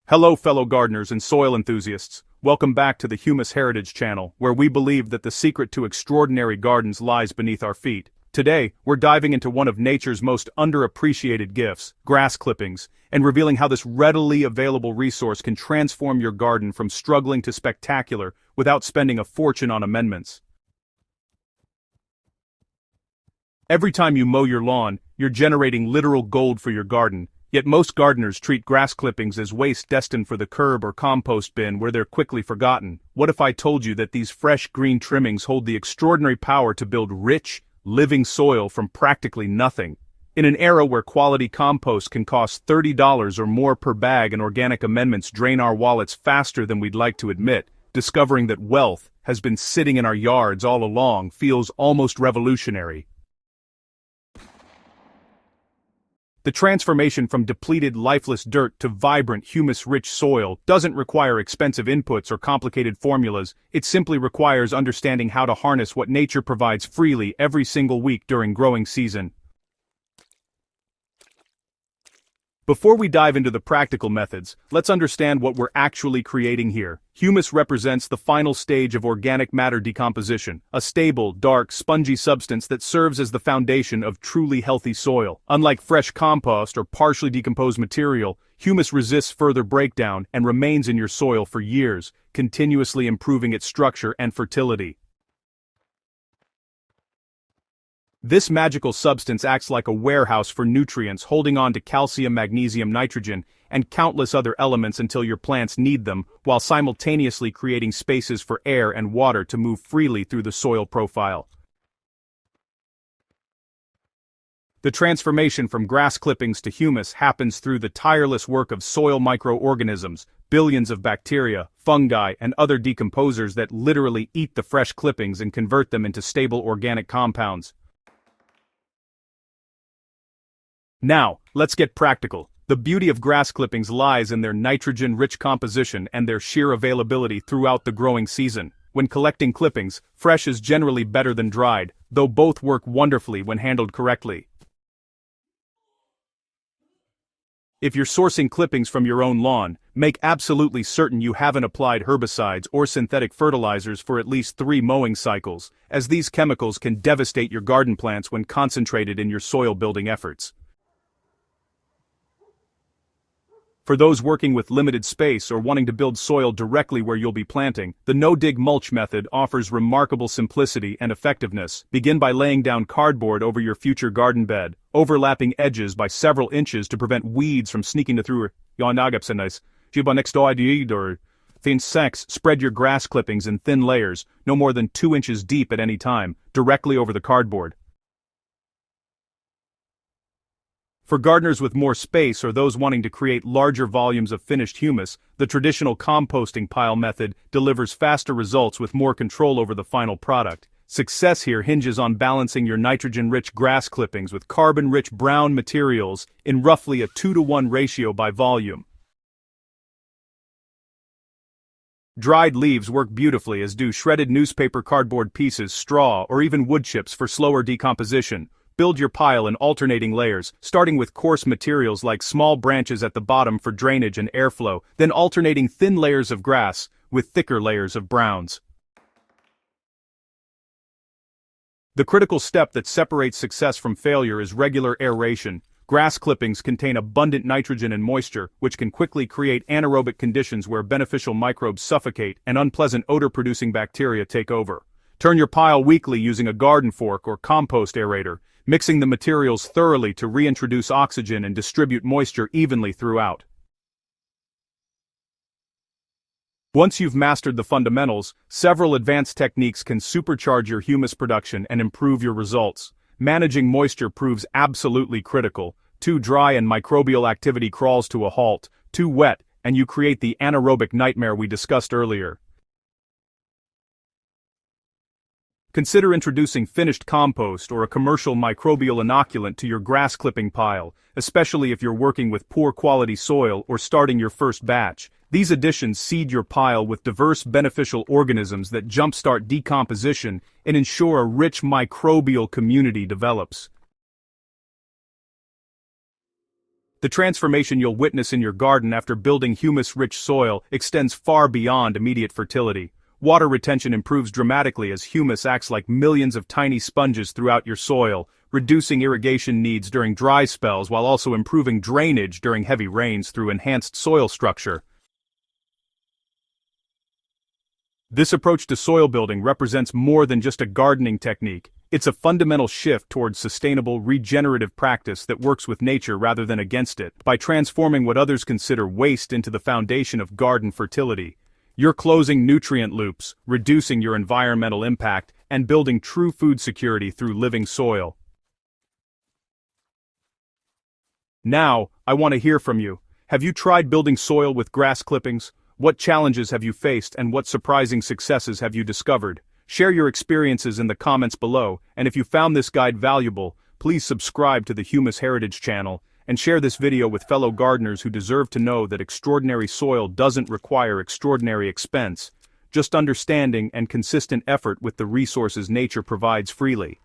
Hello fellow gardeners and soil enthusiasts, welcome back to the Humus Heritage channel, where we believe that the secret to extraordinary gardens lies beneath our feet. Today, we're diving into one of nature's most underappreciated gifts, grass clippings, and revealing how this readily available resource can transform your garden from struggling to spectacular without spending a fortune on amendments. Every time you mow your lawn, you're generating literal gold for your garden. Yet most gardeners treat grass clippings as waste destined for the curb or compost bin where they're quickly forgotten. What if I told you that these fresh green trimmings hold the extraordinary power to build rich, living soil from practically nothing? In an era where quality compost can cost $30 or more per bag and organic amendments drain our wallets faster than we'd like to admit, discovering that wealth has been sitting in our yards all along feels almost revolutionary. The transformation from depleted, lifeless dirt to vibrant, humus-rich soil doesn't require expensive inputs or complicated formulas. It simply requires understanding how to harness what nature provides freely every single week during growing season. Before we dive into the practical methods, let's understand what we're actually creating here. Humus represents the final stage of organic matter decomposition, a stable, dark, spongy substance that serves as the foundation of truly healthy soil. Unlike fresh compost or partially decomposed material, humus resists further breakdown and remains in your soil for years, continuously improving its structure and fertility. This magical substance acts like a warehouse for nutrients, holding on to calcium, magnesium, nitrogen, and countless other elements until your plants need them, while simultaneously creating spaces for air and water to move freely through the soil profile. The transformation from grass clippings to humus happens through the tireless work of soil microorganisms, billions of bacteria, fungi, and other decomposers that literally eat the fresh clippings and convert them into stable organic compounds. Now, let's get practical. The beauty of grass clippings lies in their nitrogen-rich composition and their sheer availability throughout the growing season. When collecting clippings, fresh is generally better than dried, though both work wonderfully when handled correctly. If you're sourcing clippings from your own lawn, make absolutely certain you haven't applied herbicides or synthetic fertilizers for at least 3 mowing cycles, as these chemicals can devastate your garden plants when concentrated in your soil-building efforts. For those working with limited space or wanting to build soil directly where you'll be planting, the no-dig mulch method offers remarkable simplicity and effectiveness. Begin by laying down cardboard over your future garden bed, overlapping edges by several inches to prevent weeds from sneaking through. Thin sacks, spread your grass clippings in thin layers, no more than 2 inches deep at any time, directly over the cardboard. For gardeners with more space or those wanting to create larger volumes of finished humus, the traditional composting pile method delivers faster results with more control over the final product. Success here hinges on balancing your nitrogen-rich grass clippings with carbon-rich brown materials in roughly a 2-to-1 ratio by volume. Dried leaves work beautifully, as do shredded newspaper, cardboard pieces, straw, or even wood chips for slower decomposition. Build your pile in alternating layers, starting with coarse materials like small branches at the bottom for drainage and airflow, then alternating thin layers of grass with thicker layers of browns. The critical step that separates success from failure is regular aeration. Grass clippings contain abundant nitrogen and moisture, which can quickly create anaerobic conditions where beneficial microbes suffocate and unpleasant odor-producing bacteria take over. Turn your pile weekly using a garden fork or compost aerator, mixing the materials thoroughly to reintroduce oxygen and distribute moisture evenly throughout. Once you've mastered the fundamentals, several advanced techniques can supercharge your humus production and improve your results. Managing moisture proves absolutely critical. Too dry and microbial activity crawls to a halt. Too wet, and you create the anaerobic nightmare we discussed earlier. Consider introducing finished compost or a commercial microbial inoculant to your grass clipping pile, especially if you're working with poor quality soil or starting your first batch. These additions seed your pile with diverse beneficial organisms that jumpstart decomposition and ensure a rich microbial community develops. The transformation you'll witness in your garden after building humus-rich soil extends far beyond immediate fertility. Water retention improves dramatically as humus acts like millions of tiny sponges throughout your soil, reducing irrigation needs during dry spells while also improving drainage during heavy rains through enhanced soil structure. This approach to soil building represents more than just a gardening technique. It's a fundamental shift towards sustainable, regenerative practice that works with nature rather than against it. By transforming what others consider waste into the foundation of garden fertility, you're closing nutrient loops, reducing your environmental impact, and building true food security through living soil. Now, I want to hear from you. Have you tried building soil with grass clippings? What challenges have you faced and what surprising successes have you discovered? Share your experiences in the comments below, and if you found this guide valuable, please subscribe to the Humus Heritage channel, and share this video with fellow gardeners who deserve to know that extraordinary soil doesn't require extraordinary expense, just understanding and consistent effort with the resources nature provides freely.